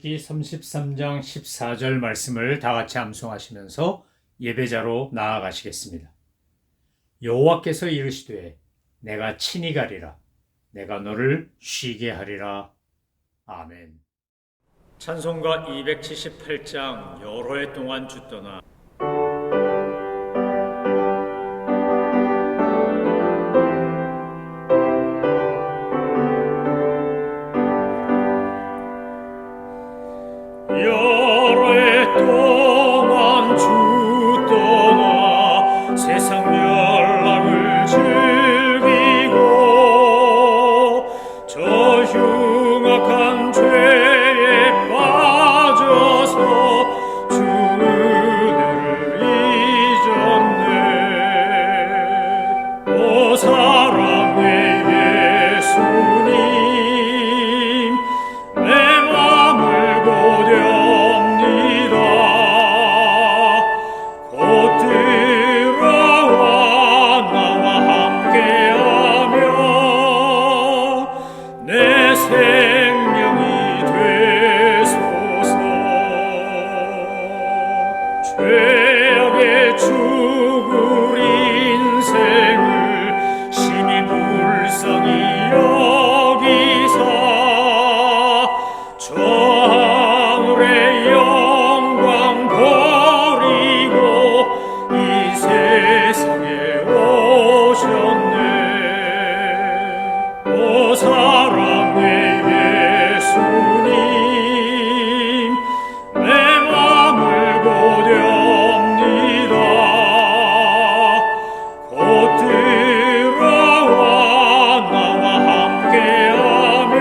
출애굽기 33장 14절 말씀을 다 같이 암송하시면서 예배자로 나아가시겠습니다. 여호와께서 이르시되 내가 친히 가리라. 내가 너를 쉬게 하리라. 아멘. 찬송가 278장 여러 해 동안 주 떠나 여러 해 동안 주 떠나 세상 연락을 즐기고 저 흉악한 죄에 빠져서 주 은혜를 잊었네. 오 사랑의 예수님, 내 맘을 고렵니다. 곧 들어와 나와 함께하며 내 생명이 되소서. 죄악의 죽을 인생을 심히 불쌍히 여기사 저 하늘의 영광 버리고 이 세상에 오셨네. 오 사랑의 예수님, 내 맘을 고렵니다. 곧 들어와 나와 함께하며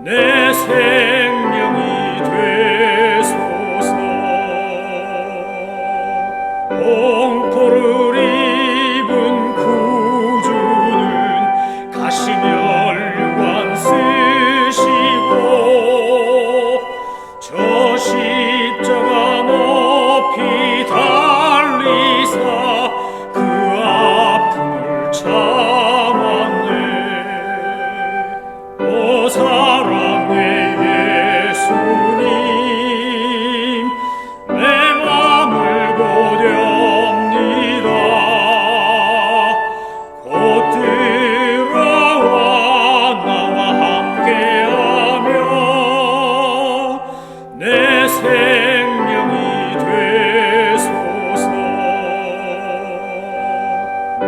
내 생명이 되소서. 공포를 입은 구주는 가시면류관 쓰시고 저 십자가 높이 달리사 그 아픔을 참았네. 오 사랑의 예수님, 내 맘을 고렵니다. 곧 들어와 나와 함께하며 내 생명이 되소서.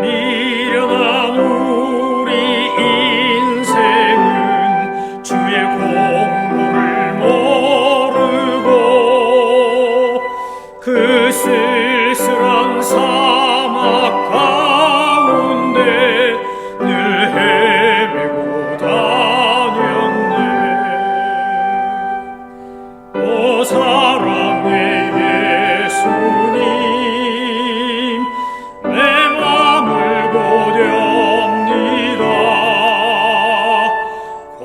미련한 우리 인생은 주의 공로를 모르고 그 쓸쓸한 사막 가운데 늘 헤매고 다녔네. 오 사랑의 예수님, 내 맘을 고렵니다. 곧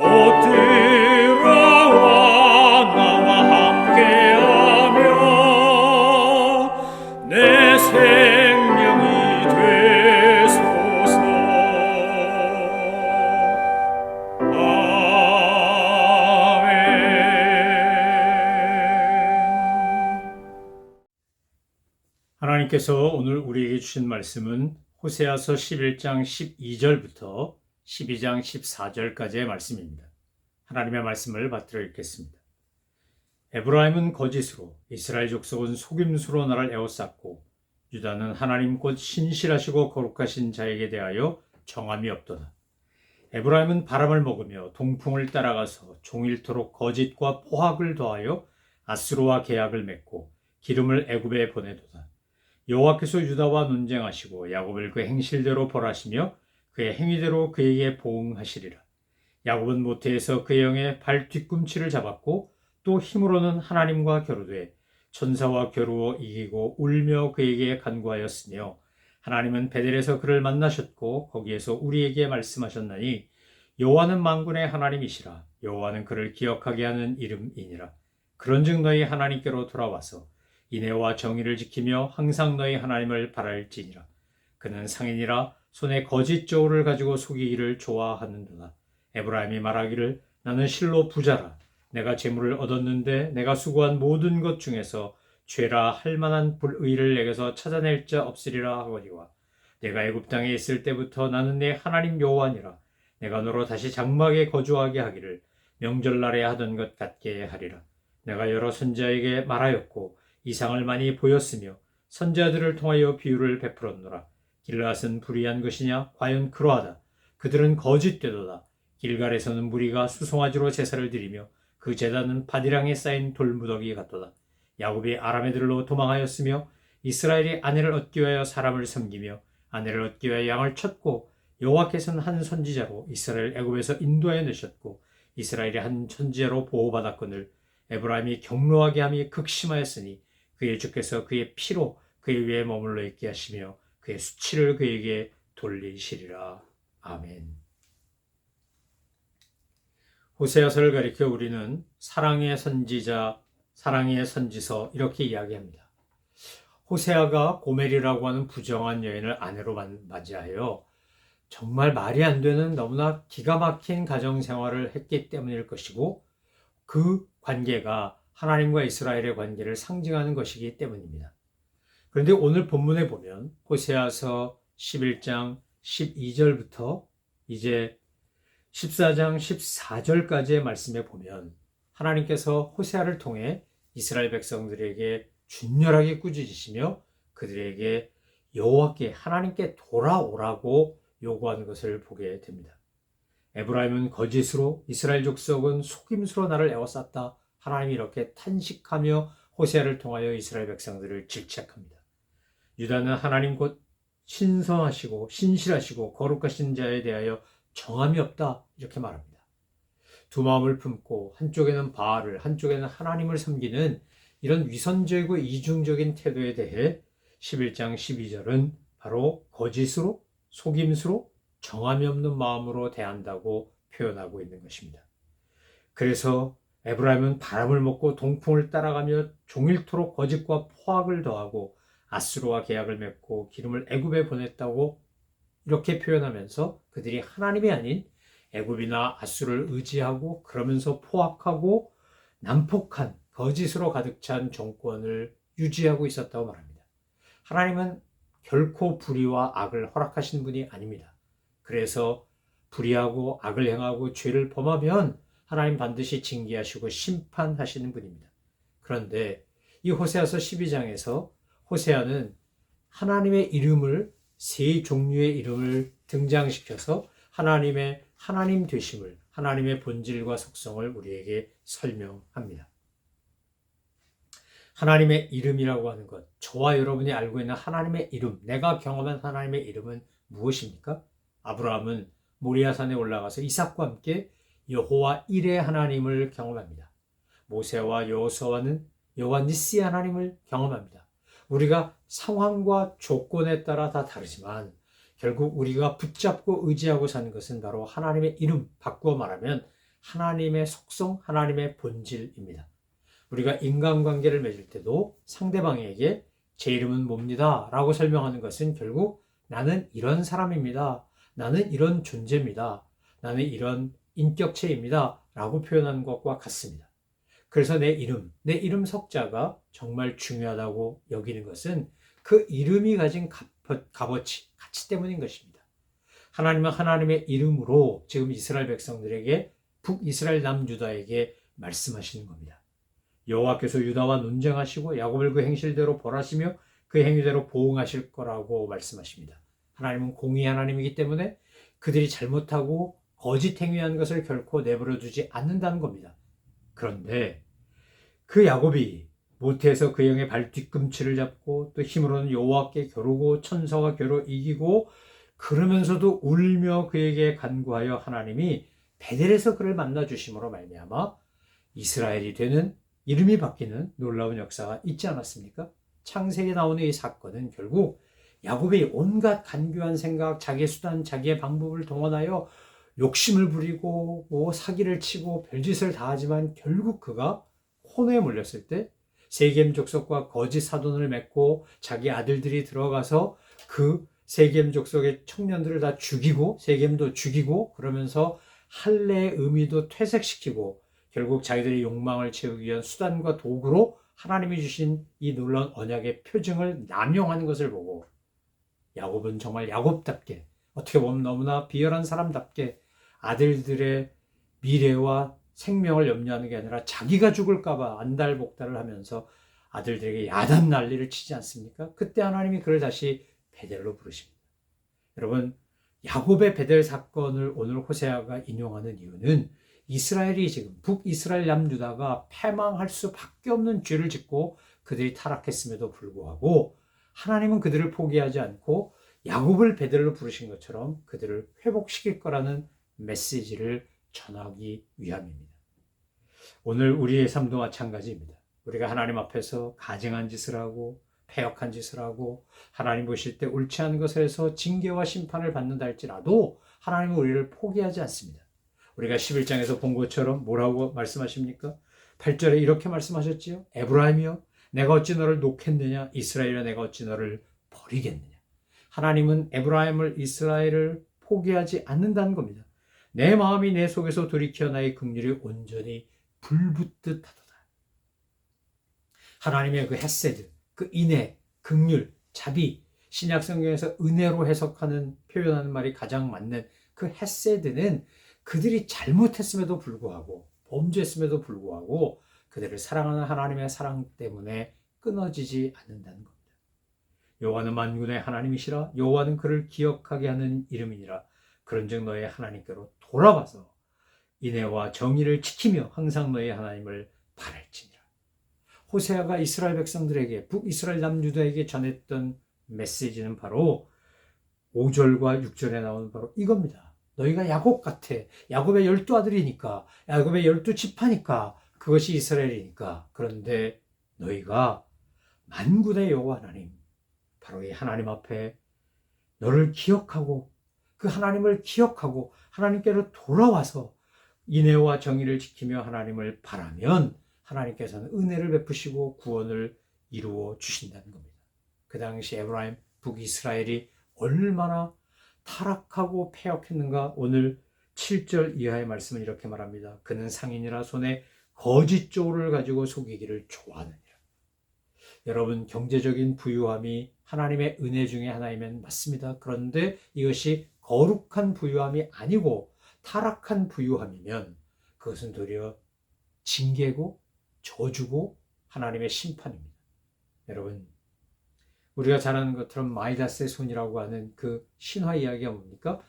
들어와 나와 함께하며 내 생명이 되소서. 아멘. 하나님께서 오늘 우리에게 주신 말씀은 호세아서 11장 12절부터 12장 14절까지의 말씀입니다. 하나님의 말씀을 받들어 읽겠습니다. 에브라임은 거짓으로, 이스라엘 족속은 속임수로 나를 에워쌌고 유다는 하나님 곧 신실하시고 거룩하신 자에게 대하여 정함이 없도다. 에브라임은 바람을 먹으며 동풍을 따라가서 종일토록 거짓과 포악을 더하여 아수르와 계약을 맺고 기름을 애굽에 보내도다. 여호와께서 유다와 논쟁하시고 야곱을 그 행실대로 벌하시며 그의 행위대로 그에게 보응하시리라. 야곱은 모태에서 그의 영의 발 뒤꿈치를 잡았고 또 힘으로는 하나님과 겨루되 천사와 겨루어 이기고 울며 그에게 간구하였으며 하나님은 베델에서 그를 만나셨고 거기에서 우리에게 말씀하셨나니 여호와는 만군의 하나님이시라. 여호와는 그를 기억하게 하는 이름이니라. 그런즉 너희 하나님께로 돌아와서 인애와 정의를 지키며 항상 너희 하나님을 바랄지니라. 그는 상인이라 손에 거짓 저울을 가지고 속이기를 좋아하는도다. 에브라임이 말하기를 나는 실로 부자라. 내가 재물을 얻었는데 내가 수고한 모든 것 중에서 죄라 할 만한 불의를 내게서 찾아낼 자 없으리라 하거니와 내가 애굽 땅에 있을 때부터 나는 내 하나님 여호와니라. 내가 너로 다시 장막에 거주하게 하기를 명절날에 하던 것 같게 하리라. 내가 여러 선지자에게 말하였고 이상을 많이 보였으며 선지자들을 통하여 비유를 베풀었노라. 길앗은 불의한 것이냐? 과연 그러하다. 그들은 거짓되도다. 길갈에서는 무리가 수송아지로 제사를 드리며 그 제단은 바디랑에 쌓인 돌무더기 같도다. 야곱이 아람애들로 도망하였으며 이스라엘이 아내를 얻기 위하여 사람을 섬기며 아내를 얻기 위하여 양을 쳤고 여호와께서는 한 선지자로 이스라엘 애굽에서 인도하여 내셨고 이스라엘이 한 선지자로 보호받았거늘 에브라임이 경노하게 함이 극심하였으니 그의 주께서 그의 피로 그의 위에 머물러 있게 하시며 그의 수치를 그에게 돌리시리라. 아멘. 호세아서를 가리켜 우리는 사랑의 선지자, 사랑의 선지서 이렇게 이야기합니다. 호세아가 고멜이라고 하는 부정한 여인을 아내로 맞이하여 정말 말이 안 되는 너무나 기가 막힌 가정생활을 했기 때문일 것이고 그 관계가 하나님과 이스라엘의 관계를 상징하는 것이기 때문입니다. 그런데 오늘 본문에 보면 호세아서 11장 12절부터 이제 14장 14절까지의 말씀에 보면 하나님께서 호세아를 통해 이스라엘 백성들에게 준열하게 꾸짖으시며 그들에게 여호와께 하나님께 돌아오라고 요구하는 것을 보게 됩니다. 에브라임은 거짓으로 이스라엘 족속은 속임수로 나를 에워쌌다. 하나님이 이렇게 탄식하며 호세아를 통하여 이스라엘 백성들을 질책합니다. 유다는 하나님 곧 신성하시고 신실하시고 거룩하신 자에 대하여 정함이 없다 이렇게 말합니다. 두 마음을 품고 한쪽에는 바알을 한쪽에는 하나님을 섬기는 이런 위선적이고 이중적인 태도에 대해 11장 12절은 바로 거짓으로 속임수로 정함이 없는 마음으로 대한다고 표현하고 있는 것입니다. 그래서 에브라임은 바람을 먹고 동풍을 따라가며 종일토록 거짓과 포악을 더하고 아수르와 계약을 맺고 기름을 애굽에 보냈다고 이렇게 표현하면서 그들이 하나님이 아닌 애굽이나 아수르를 의지하고 그러면서 포악하고 난폭한 거짓으로 가득 찬 정권을 유지하고 있었다고 말합니다. 하나님은 결코 불의와 악을 허락하시는 분이 아닙니다. 그래서 불의하고 악을 행하고 죄를 범하면 하나님 반드시 징계하시고 심판하시는 분입니다. 그런데 이 호세아서 12장에서 호세아는 하나님의 이름을 세 종류의 이름을 등장시켜서 하나님의 하나님 되심을 하나님의 본질과 속성을 우리에게 설명합니다. 하나님의 이름이라고 하는 것, 저와 여러분이 알고 있는 하나님의 이름, 내가 경험한 하나님의 이름은 무엇입니까? 아브라함은 모리아산에 올라가서 이삭과 함께 여호와 일의 하나님을 경험합니다. 모세와 여호수아는 여호와 니스의 하나님을 경험합니다. 우리가 상황과 조건에 따라 다 다르지만 결국 우리가 붙잡고 의지하고 사는 것은 바로 하나님의 이름, 바꾸어 말하면 하나님의 속성, 하나님의 본질입니다. 우리가 인간관계를 맺을 때도 상대방에게 제 이름은 뭡니다 라고 설명하는 것은 결국 나는 이런 사람입니다. 나는 이런 존재입니다. 나는 이런 인격체입니다 라고 표현하는 것과 같습니다. 그래서 내 이름 석자가 정말 중요하다고 여기는 것은 그 이름이 가진 값어치, 가치 때문인 것입니다. 하나님은 하나님의 이름으로 지금 이스라엘 백성들에게 북이스라엘 남유다에게 말씀하시는 겁니다. 여호와께서 유다와 논쟁하시고 야곱을 그 행실대로 벌하시며 그 행위대로 보응하실 거라고 말씀하십니다. 하나님은 공의 하나님이기 때문에 그들이 잘못하고 거짓 행위한 것을 결코 내버려 두지 않는다는 겁니다. 그런데 그 야곱이 모태에서 그 영의 발 뒤꿈치를 잡고 또 힘으로는 여호와께 겨루고 천사와 겨루 이기고 그러면서도 울며 그에게 간구하여 하나님이 베델에서 그를 만나 주심으로 말미암아 이스라엘이 되는 이름이 바뀌는 놀라운 역사가 있지 않았습니까? 창세기에 나오는 이 사건은 결국 야곱이 온갖 간교한 생각, 자기의 수단, 자기의 방법을 동원하여 욕심을 부리고 사기를 치고 별짓을 다 하지만 결국 그가 혼에 몰렸을 때 세겜 족속과 거짓 사돈을 맺고 자기 아들들이 들어가서 그 세겜 족속의 청년들을 다 죽이고 세겜도 죽이고 그러면서 할례의 의미도 퇴색시키고 결국 자기들의 욕망을 채우기 위한 수단과 도구로 하나님이 주신 이 놀라운 언약의 표징을 남용하는 것을 보고 야곱은 정말 야곱답게, 어떻게 보면 너무나 비열한 사람답게 아들들의 미래와 생명을 염려하는 게 아니라 자기가 죽을까봐 안달복달을 하면서 아들들에게 야단 난리를 치지 않습니까? 그때 하나님이 그를 다시 베델로 부르십니다. 여러분, 야곱의 베델 사건을 오늘 호세아가 인용하는 이유는 이스라엘이 지금 북이스라엘 남유다가 패망할 수밖에 없는 죄를 짓고 그들이 타락했음에도 불구하고 하나님은 그들을 포기하지 않고 야곱을 베델로 부르신 것처럼 그들을 회복시킬 거라는 메시지를 전하기 위함입니다. 오늘 우리의 삶도 마찬가지입니다. 우리가 하나님 앞에서 가증한 짓을 하고 패역한 짓을 하고 하나님 보실 때 옳지 않은 것을 해서 징계와 심판을 받는다 할지라도 하나님은 우리를 포기하지 않습니다. 우리가 11장에서 본 것처럼 뭐라고 말씀하십니까? 8절에 이렇게 말씀하셨지요. 에브라임이여 내가 어찌 너를 놓겠느냐, 이스라엘이여 내가 어찌 너를 버리겠느냐. 하나님은 에브라임을, 이스라엘을 포기하지 않는다는 겁니다. 내 마음이 내 속에서 돌이켜 나의 긍휼이 온전히 불붙듯 하도다. 하나님의 그 헤세드, 그 인애, 긍휼, 자비, 신약 성경에서 은혜로 해석하는, 표현하는 말이 가장 맞는 그 헤세드는 그들이 잘못했음에도 불구하고, 범죄했음에도 불구하고 그들을 사랑하는 하나님의 사랑 때문에 끊어지지 않는다는 겁니다. 여호와는 만군의 하나님이시라, 여호와는 그를 기억하게 하는 이름이니라. 그런즉 너의 하나님께로 돌아와서 인애와 정의를 지키며 항상 너의 하나님을 바랄지니라. 호세아가 이스라엘 백성들에게, 북이스라엘 남유다에게 전했던 메시지는 바로 5절과 6절에 나오는 바로 이겁니다. 너희가 야곱 같아. 야곱의 12아들이니까, 야곱의 12지파니까, 그것이 이스라엘이니까. 그런데 너희가 만군의 여호와 하나님, 바로 이 하나님 앞에 너를 기억하고 그 하나님을 기억하고 하나님께로 돌아와서 인애와 정의를 지키며 하나님을 바라면 하나님께서는 은혜를 베푸시고 구원을 이루어 주신다는 겁니다. 그 당시 에브라임, 북이스라엘이 얼마나 타락하고 패역했는가. 오늘 7절 이하의 말씀은 이렇게 말합니다. 그는 상인이라 손에 거짓 조를 가지고 속이기를 좋아하느니라. 여러분, 경제적인 부유함이 하나님의 은혜 중에 하나이면 맞습니다. 그런데 이것이 거룩한 부유함이 아니고 타락한 부유함이면 그것은 도리어 징계고 저주고 하나님의 심판입니다. 여러분, 우리가 잘 아는 것처럼 마이다스의 손이라고 하는 그 신화 이야기가 뭡니까?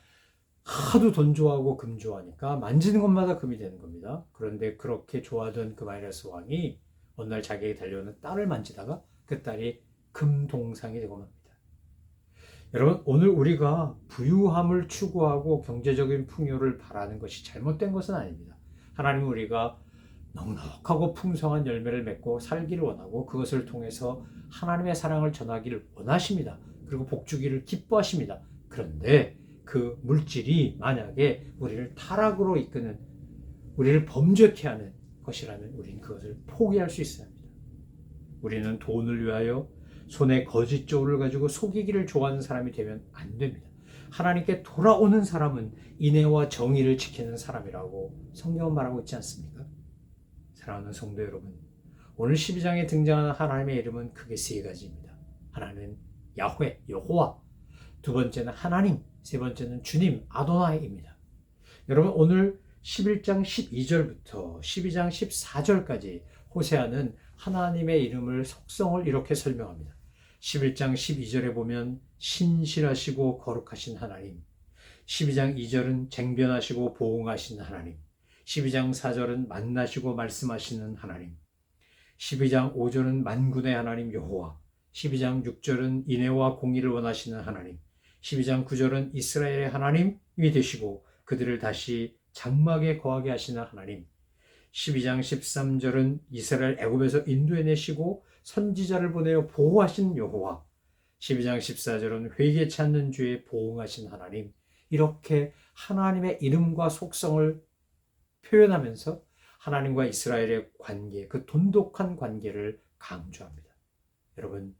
하도 돈 좋아하고 금 좋아하니까 만지는 것마다 금이 되는 겁니다. 그런데 그렇게 좋아하던 그 마이다스 왕이 어느 날 자기에게 달려오는 딸을 만지다가 그 딸이 금동상이 되고 맙니다. 여러분, 오늘 우리가 부유함을 추구하고 경제적인 풍요를 바라는 것이 잘못된 것은 아닙니다. 하나님은 우리가 넉넉하고 풍성한 열매를 맺고 살기를 원하고 그것을 통해서 하나님의 사랑을 전하기를 원하십니다. 그리고 복주기를 기뻐하십니다. 그런데 그 물질이 만약에 우리를 타락으로 이끄는, 우리를 범죄케 하는 것이라면 우리는 그것을 포기할 수 있어야 합니다. 우리는 돈을 위하여 손에 거짓 조를 가지고 속이기를 좋아하는 사람이 되면 안 됩니다. 하나님께 돌아오는 사람은 인애와 정의를 지키는 사람이라고 성경은 말하고 있지 않습니까? 사랑하는 성도 여러분, 오늘 12장에 등장하는 하나님의 이름은 크게 세 가지입니다. 하나는 야훼, 여호와, 두 번째는 하나님, 세 번째는 주님, 아도나이입니다. 여러분, 오늘 11장 12절부터 12장 14절까지 호세아는 하나님의 이름을, 속성을 이렇게 설명합니다. 11장 12절에 보면 신실하시고 거룩하신 하나님, 12장 2절은 쟁변하시고 보응하신 하나님, 12장 4절은 만나시고 말씀하시는 하나님, 12장 5절은 만군의 하나님 여호와, 12장 6절은 인애와 공의를 원하시는 하나님, 12장 9절은 이스라엘의 하나님이 되시고 그들을 다시 장막에 거하게 하시는 하나님, 12장 13절은 이스라엘 애굽에서 인도해내시고 선지자를 보내어 보호하신 여호와, 12장 14절은 회개치 않는 주에 보응하신 하나님, 이렇게 하나님의 이름과 속성을 표현하면서 하나님과 이스라엘의 관계, 그 돈독한 관계를 강조합니다. 여러분,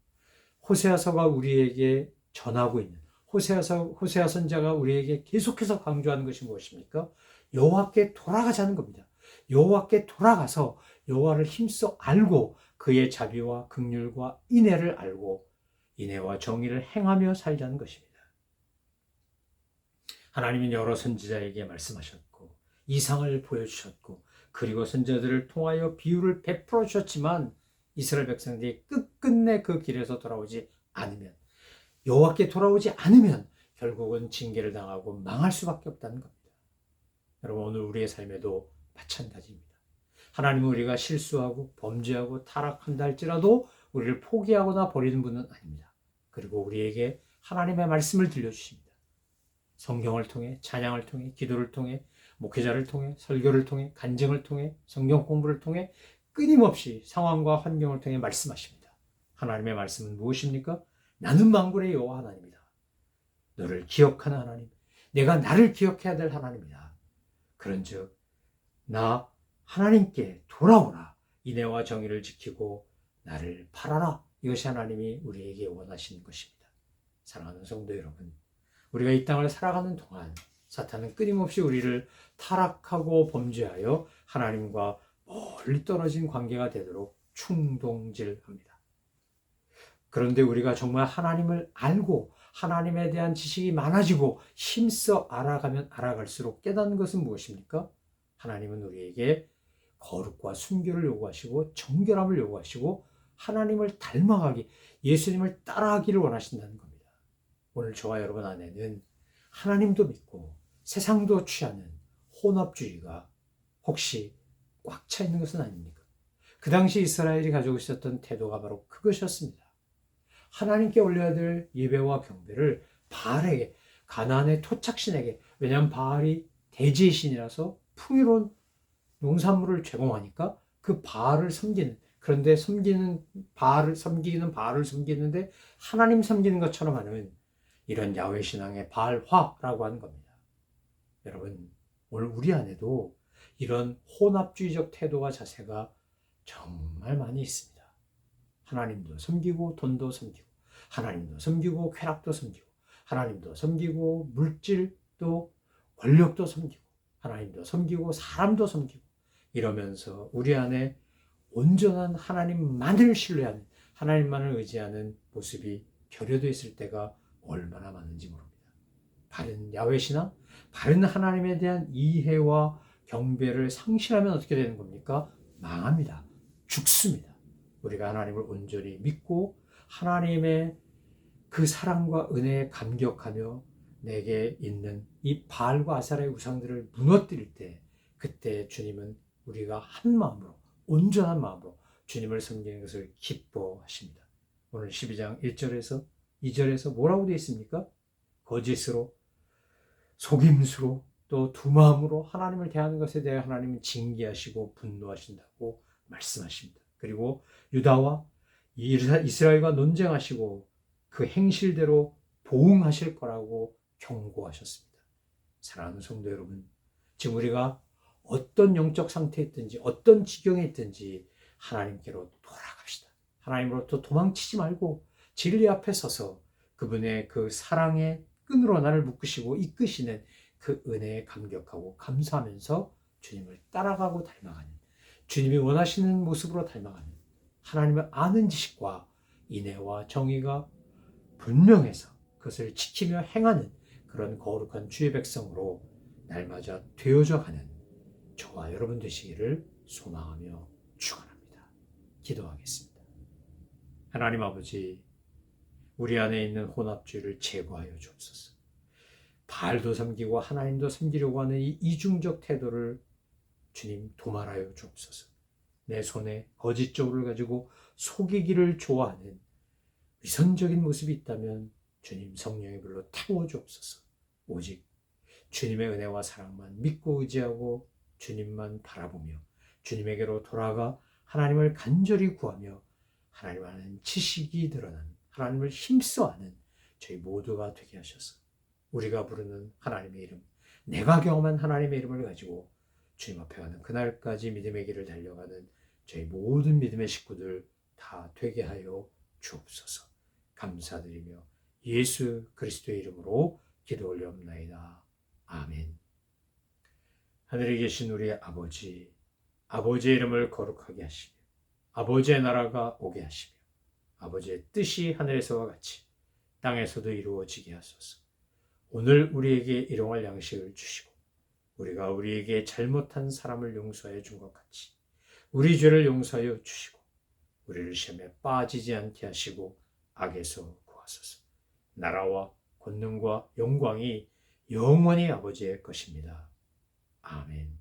호세아서가 우리에게 전하고 있는, 호세아 선자가 우리에게 계속해서 강조하는 것이 무엇입니까? 여호와께 돌아가자는 겁니다. 여호와께 돌아가서 여호와를 힘써 알고 그의 자비와 긍휼과 인애를 알고 인애와 정의를 행하며 살자는 것입니다. 하나님은 여러 선지자에게 말씀하셨고 이상을 보여주셨고 그리고 선지자들을 통하여 비유를 베풀어 주셨지만 이스라엘 백성들이 끝끝내 그 길에서 돌아오지 않으면, 여호와께 돌아오지 않으면 결국은 징계를 당하고 망할 수밖에 없다는 겁니다. 여러분, 오늘 우리의 삶에도 마찬가지입니다. 하나님은 우리가 실수하고 범죄하고 타락한다 할지라도 우리를 포기하거나 버리는 분은 아닙니다. 그리고 우리에게 하나님의 말씀을 들려주십니다. 성경을 통해, 찬양을 통해, 기도를 통해, 목회자를 통해, 설교를 통해, 간증을 통해, 성경 공부를 통해 끊임없이 상황과 환경을 통해 말씀하십니다. 하나님의 말씀은 무엇입니까? 나는 만군의 여호와 하나님이다. 너를 기억하는 하나님, 내가 나를 기억해야 될 하나님이다. 그런즉 나 하나님께 돌아오라. 인애와 정의를 지키고 나를 팔아라. 이것이 하나님이 우리에게 원하시는 것입니다. 사랑하는 성도 여러분, 우리가 이 땅을 살아가는 동안 사탄은 끊임없이 우리를 타락하고 범죄하여 하나님과 멀리 떨어진 관계가 되도록 충동질합니다. 그런데 우리가 정말 하나님을 알고 하나님에 대한 지식이 많아지고 힘써 알아가면 알아갈수록 깨닫는 것은 무엇입니까? 하나님은 우리에게 거룩과 순결을 요구하시고 정결함을 요구하시고 하나님을 닮아가기, 예수님을 따라하기를 원하신다는 겁니다. 오늘 저와 여러분 안에는 하나님도 믿고 세상도 취하는 혼합주의가 혹시 꽉 차 있는 것은 아닙니까? 그 당시 이스라엘이 가지고 있었던 태도가 바로 그것이었습니다. 하나님께 올려야 될 예배와 경배를 바알에게, 가나안의 토착신에게, 왜냐하면 바알이 대지의 신이라서 풍요로운 농산물을 제공하니까 그 바알을 섬기는, 그런데 섬기는 바알을 섬기는데 하나님 섬기는 것처럼 하는 이런 야훼 신앙의 바알화라고 하는 겁니다. 여러분, 오늘 우리 안에도 이런 혼합주의적 태도와 자세가 정말 많이 있습니다. 하나님도 섬기고 돈도 섬기고 하나님도 섬기고 쾌락도 섬기고 하나님도 섬기고 물질도 권력도 섬기고 하나님도 섬기고 사람도 섬기고 이러면서 우리 안에 온전한 하나님만을 신뢰하는, 하나님만을 의지하는 모습이 결여되어 있을 때가 얼마나 많은지 모릅니다. 바른 야훼신앙, 바른 하나님에 대한 이해와 경배를 상실하면 어떻게 되는 겁니까? 망합니다. 죽습니다. 우리가 하나님을 온전히 믿고 하나님의 그 사랑과 은혜에 감격하며 내게 있는 이 바알과 아세라의 우상들을 무너뜨릴 때, 그때 주님은 우리가 한 마음으로, 온전한 마음으로 주님을 섬기는 것을 기뻐하십니다. 오늘 12장 1절에서 2절에서 뭐라고 되어 있습니까? 거짓으로, 속임수로, 또 두 마음으로 하나님을 대하는 것에 대해 하나님은 징계하시고 분노하신다고 말씀하십니다. 그리고 유다와 이스라엘과 논쟁하시고 그 행실대로 보응하실 거라고 경고하셨습니다. 사랑하는 성도 여러분, 지금 우리가 어떤 영적 상태에 있든지 어떤 지경에 있든지 하나님께로 돌아갑시다. 하나님으로부터 도망치지 말고 진리 앞에 서서 그분의 그 사랑의 끈으로 나를 묶으시고 이끄시는 그 은혜에 감격하고 감사하면서 주님을 따라가고 닮아가는, 주님이 원하시는 모습으로 닮아가는, 하나님을 아는 지식과 인애와 정의가 분명해서 그것을 지키며 행하는 그런 거룩한 주의 백성으로 날마다 되어져 가는 저와 여러분 되시기를 소망하며 축원합니다. 기도하겠습니다. 하나님 아버지, 우리 안에 있는 혼합주의를 제거하여 주옵소서. 바알도 섬기고 하나님도 섬기려고 하는 이 이중적 태도를 주님 도말하여 주옵소서. 내 손에 거짓 저울을 가지고 속이기를 좋아하는 위선적인 모습이 있다면 주님 성령의 불로 태워 주옵소서. 오직 주님의 은혜와 사랑만 믿고 의지하고 주님만 바라보며 주님에게로 돌아가 하나님을 간절히 구하며 하나님 아는 지식이 드러난, 하나님을 힘써 아는 저희 모두가 되게 하셔서 우리가 부르는 하나님의 이름, 내가 경험한 하나님의 이름을 가지고 주님 앞에 가는 그날까지 믿음의 길을 달려가는 저희 모든 믿음의 식구들 다 되게 하여 주옵소서. 감사드리며 예수 그리스도의 이름으로 기도 올려옵나이다. 아멘. 하늘에 계신 우리 아버지, 아버지의 이름을 거룩하게 하시며 아버지의 나라가 오게 하시며 아버지의 뜻이 하늘에서와 같이 땅에서도 이루어지게 하소서. 오늘 우리에게 일용할 양식을 주시고 우리가 우리에게 잘못한 사람을 용서해 준 것 같이 우리 죄를 용서하여 주시고 우리를 시험에 빠지지 않게 하시고 악에서 구하소서. 나라와 권능과 영광이 영원히 아버지의 것입니다. 아멘.